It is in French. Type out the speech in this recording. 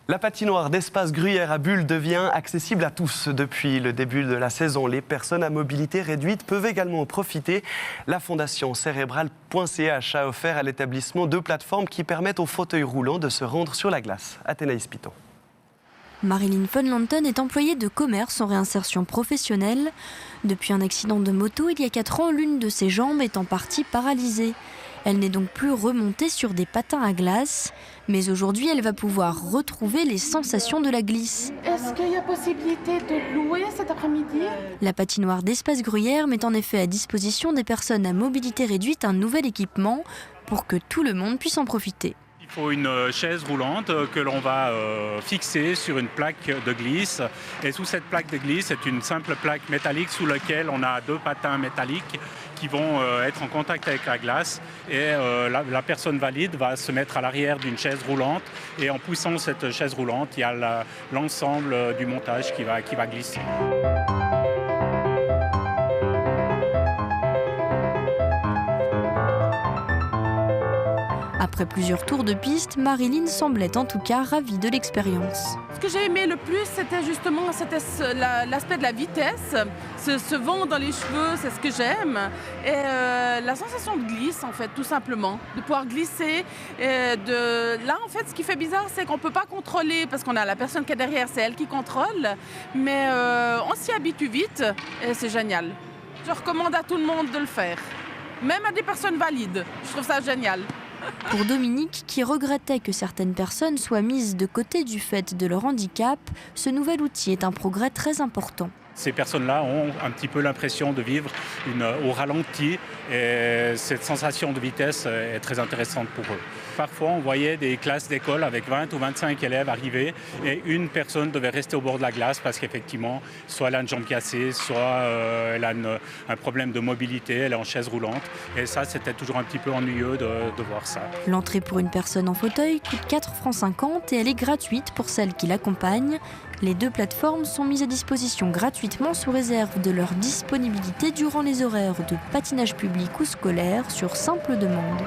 La patinoire d'Espace Gruyère à Bulle devient accessible à tous. Depuis le début de la saison, les personnes à mobilité réduite peuvent également en profiter. La fondation cérébrale.ch a offert à l'établissement 2 plateformes qui permettent aux fauteuils roulants de se rendre sur la glace. Athénaïs Piton. Marilyn Funlanton est employée de commerce en réinsertion professionnelle. Depuis un accident de moto il y a 4 ans, l'une de ses jambes est en partie paralysée. Elle n'est donc plus remontée sur des patins à glace. Mais aujourd'hui, elle va pouvoir retrouver les sensations de la glisse. Est-ce qu'il y a possibilité de louer cet après-midi ? La patinoire d'Espace Gruyère met en effet à disposition des personnes à mobilité réduite un nouvel équipement pour que tout le monde puisse en profiter. Il faut une chaise roulante que l'on va fixer sur une plaque de glisse. Et sous cette plaque de glisse, c'est une simple plaque métallique sous laquelle on a 2 patins métalliques qui vont être en contact avec la glace. Et la personne valide va se mettre à l'arrière d'une chaise roulante. Et en poussant cette chaise roulante, il y a l'ensemble du montage qui va glisser. Après plusieurs tours de piste, Marilyn semblait en tout cas ravie de l'expérience. Ce que j'ai aimé le plus, c'était justement l'aspect de la vitesse, ce vent dans les cheveux, c'est ce que j'aime. Et la sensation de glisse, en fait, tout simplement. De pouvoir glisser. Là, en fait, ce qui fait bizarre, c'est qu'on ne peut pas contrôler, parce qu'on a la personne qui est derrière, c'est elle qui contrôle. Mais on s'y habitue vite et c'est génial. Je recommande à tout le monde de le faire. Même à des personnes valides. Je trouve ça génial. Pour Dominique, qui regrettait que certaines personnes soient mises de côté du fait de leur handicap, ce nouvel outil est un progrès très important. Ces personnes-là ont un petit peu l'impression de vivre au ralenti et cette sensation de vitesse est très intéressante pour eux. Parfois, on voyait des classes d'école avec 20 ou 25 élèves arriver et une personne devait rester au bord de la glace parce qu'effectivement, soit elle a une jambe cassée, soit elle a un problème de mobilité, elle est en chaise roulante. Et ça, c'était toujours un petit peu ennuyeux de voir ça. L'entrée pour une personne en fauteuil coûte 4,50 francs et elle est gratuite pour celle qui l'accompagne. Les 2 plateformes sont mises à disposition gratuitement sous réserve de leur disponibilité durant les horaires de patinage public ou scolaire sur simple demande.